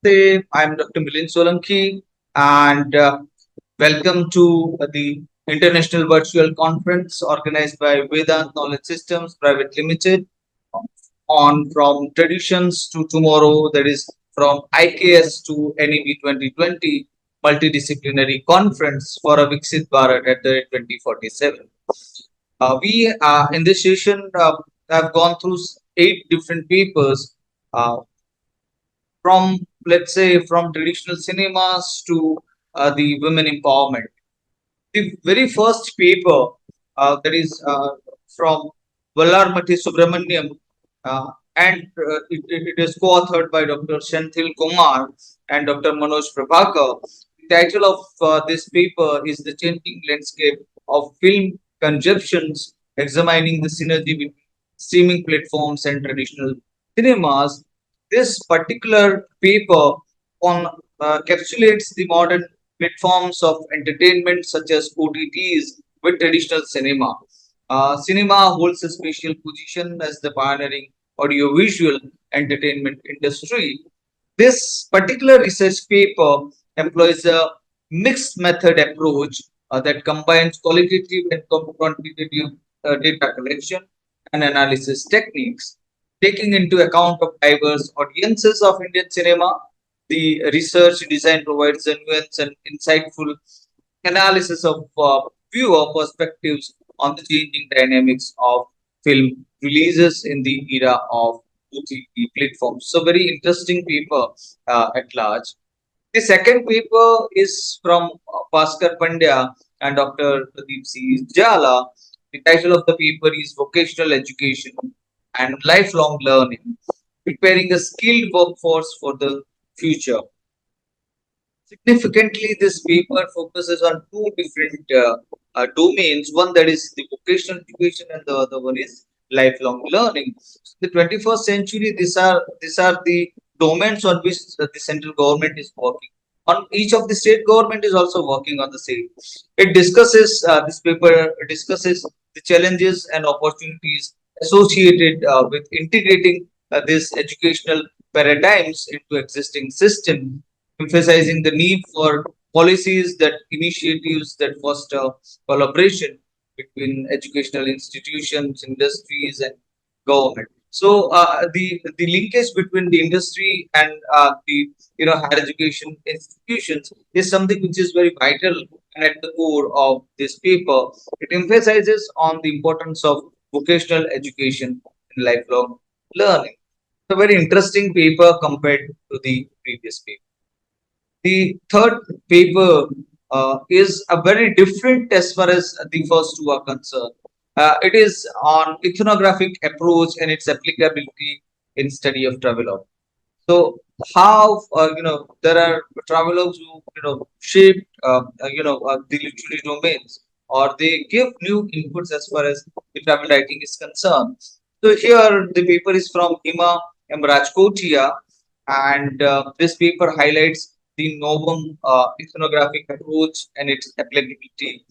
Namaste. I'm Dr. Milind Solanki, and welcome to the International Virtual Conference organized by Vedant Knowledge Systems Private Limited on From Traditions to Tomorrow, that is from IKS to NEB 2020 Multidisciplinary Conference for a Viksit Bharat at the 2047. We in this session have gone through eight different papers uh, from, let's say, from traditional cinemas to the women empowerment. The very first paper that is from Valarmathi Subramaniam, uh, and it is co-authored by Dr. Senthil Kumar and Dr. Manoj Prabhakar. The title of this paper is The Changing Landscape of Film Consumptions, examining the synergy between streaming platforms and traditional cinemas. This particular paper on encapsulates the modern platforms of entertainment such as OTTs with traditional cinema. Cinema holds a special position as the pioneering audiovisual entertainment industry. This particular research paper employs a mixed method approach that combines qualitative and quantitative data collection and analysis techniques, taking into account of diverse audiences of Indian cinema. The research design provides a nuanced and insightful analysis of viewer perspectives on the changing dynamics of film releases in the era of OTT platforms. So, very interesting paper at large. The second paper is from Bhaskar Pandya and Dr. Pradipsinh-Zala. The title of the paper is Vocational Education and Lifelong Learning, preparing a skilled workforce for the future. Significantly, this paper focuses on two different domains. One that is the vocational education, and the other one is lifelong learning. The 21st century, these are the domains on which the central government is working. On each of the state government is also working on the same. It discusses this paper discusses the challenges and opportunities associated with integrating these educational paradigms into existing system, emphasizing the need for policies that initiatives that foster collaboration between educational institutions, industries, and government. So the linkage between the industry and the higher education institutions is something which is very vital and at the core of this paper. It emphasizes on the importance of vocational education and lifelong learning. It's a very interesting paper compared to the previous paper. The third paper is a very different as far as the first two are concerned. It is on ethnographic approach and its applicability in study of travelogue. So how there are travelogues who shape the literary domains, or they give new inputs as far as the travel writing is concerned. So here the paper is from Hima and Rajkotiya, and this paper highlights the novel ethnographic approach and its applicability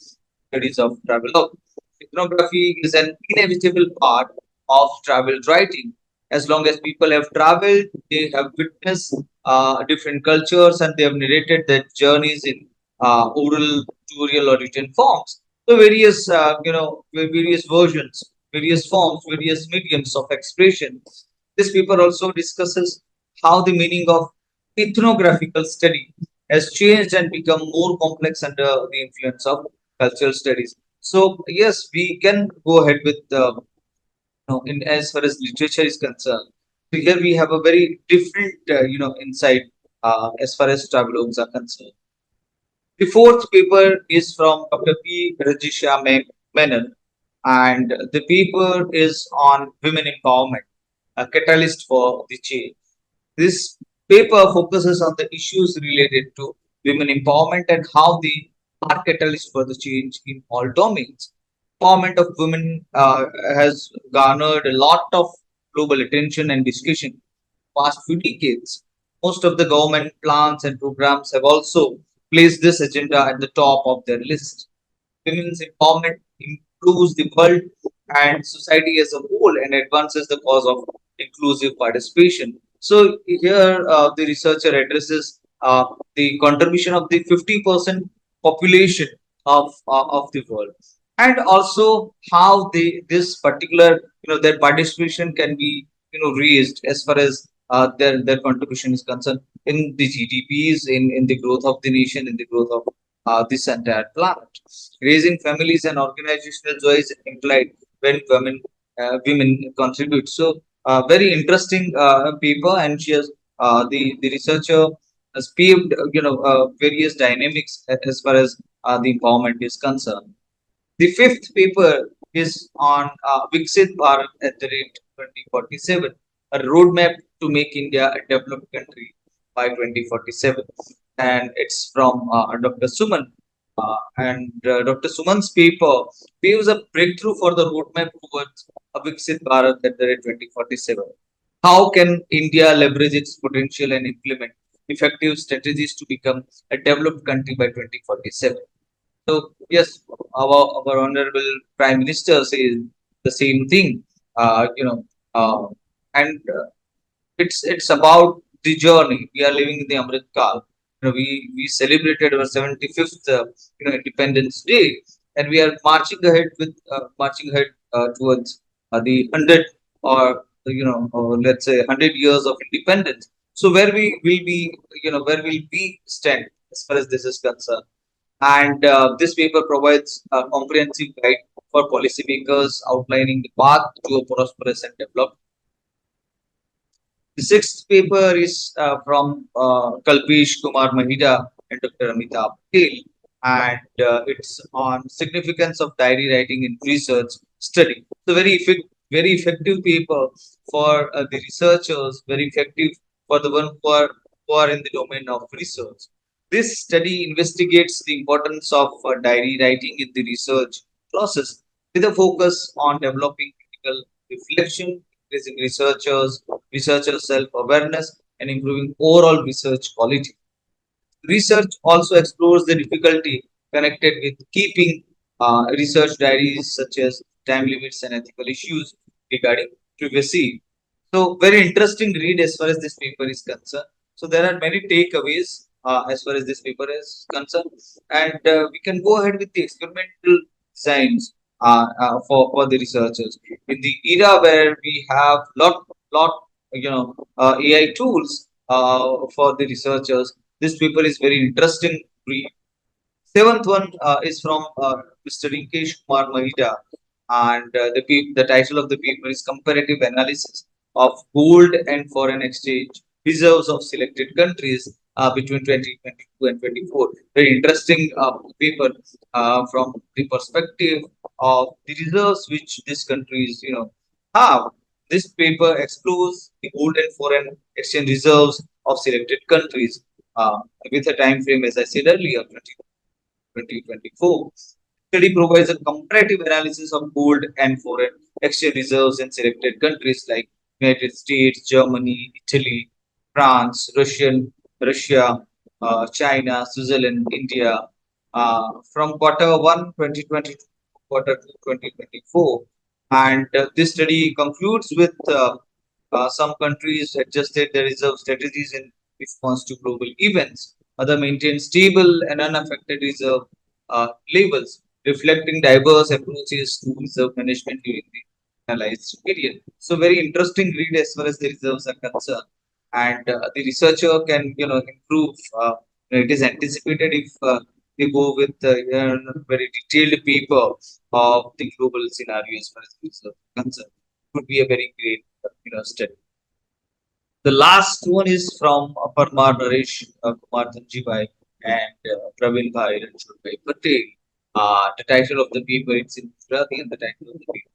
studies of travelogue. Ethnography is an inevitable part of travel writing. As long as people have traveled, they have witnessed different cultures, and they have narrated their journeys in oral, tutorial, or written forms. So various, various versions, various forms, various mediums of expression. This paper also discusses how the meaning of ethnographical study has changed and become more complex under the influence of cultural studies. So yes, we can go ahead with in as far as literature is concerned. So here we have a very different insight as far as travelogues are concerned. The fourth paper is from Dr. P. Rajisha Menon, and the paper is on women empowerment, a catalyst for the change. This paper focuses on the issues related to women empowerment and how they are catalyst for the change in all domains. Empowerment of women has garnered a lot of global attention and discussion past few decades. Most of the government plans and programs have also placed this agenda at the top of their list. Women's empowerment improves the world and society as a whole and advances the cause of inclusive participation. So here the researcher addresses the contribution of the 50% population of the world, and also how this particular their participation can be raised as far as their contribution is concerned in the GDPs, in the growth of the nation, in the growth of this entire planet. Raising families and organizational joy is implied when women contribute. So very interesting paper, and she has the researcher has paved various dynamics as far as the empowerment is concerned. The fifth paper is on Viksit Bharat at the rate 2047, a roadmap to make India a developed country by 2047. And it's from Dr. Suman. And Dr. Suman's paper paves a breakthrough for the roadmap towards a Viksit Bharat at the rate 2047. How can India leverage its potential and implement effective strategies to become a developed country by 2047? So yes, our honorable Prime Minister says the same thing. You know, and it's about the journey. We are living in the Amrit Kal. We celebrated our 75th Independence Day, and we are marching ahead towards the 100, or let's say 100 years of independence. So where we will be, where will we stand as far as this is concerned? And this paper provides a comprehensive guide for policymakers outlining the path to a prosperous and developed. The sixth paper is from Kalpeshkumar Mahida and Dr. Amitabh Patel, and it's on significance of diary writing in research study. So very effective paper for the researchers, very effective for the one who are in the domain of research. This study investigates the importance of diary writing in the research process with a focus on developing critical reflection, increasing researcher self-awareness, and improving overall research quality. Research also explores the difficulty connected with keeping research diaries, such as time limits and ethical issues regarding privacy. So, very interesting read as far as this paper is concerned. So, there are many takeaways as far as this paper is concerned, and we can go ahead with the experimental designs for the researchers in the era where we have lot AI tools for the researchers. This paper is very interesting read. Seventh one is from Mr. Rinkeshkumar Mahida, and the title of the paper is Comparative Analysis of Gold and Foreign Exchange Reserves of Selected Countries between 2022 and 24. Very interesting paper from the perspective of the reserves which these countries, have. This paper explores the gold and foreign exchange reserves of selected countries uh, with a time frame, as I said earlier, 2024. Study provides a comparative analysis of gold and foreign exchange reserves in selected countries like United States, Germany, Italy, France, Russia, China, Switzerland, India, from quarter one 2022 to quarter two 2024. And this study concludes with some countries adjusted their reserve strategies in response to global events. Other maintain stable and unaffected reserve levels, reflecting diverse approaches to reserve management during the analyzed period. So, very interesting read as far as the reserves are concerned, and the researcher can improve. It is anticipated if they go with very detailed paper of the global scenario as far as the reserve is concerned. It would be a very great study. The last one is from PARMAR Kumar Danjibhai and PRAVINBHAI RANCHHODBHAI Patel. The title of the paper is in Gujarati, and the title of the paper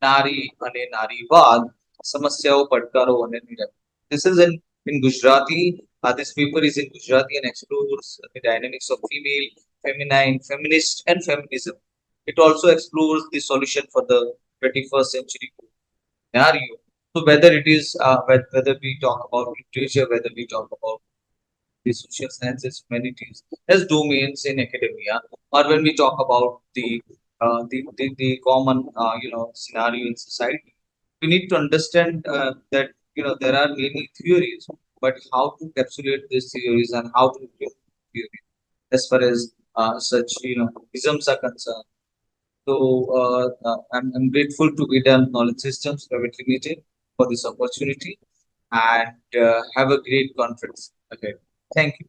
Nari અને નારીવાદ સમસ્યાઓ પડકારો અને નિરાકરણ. This is in Gujarati. This paper is in Gujarati and explores the dynamics of female, feminine, feminist, and feminism. It also explores the solution for the 21st century scenario. So whether it is whether we talk about literature, whether we talk about the social sciences, humanities as domains in academia, or when we talk about the common scenario in society, we need to understand that there are many theories, but how to capsulate these theories and how to implement theories as far as such isms are concerned. So I'm grateful to Vedant Knowledge Systems Private Limited for this opportunity, and have a great conference. Okay, thank you.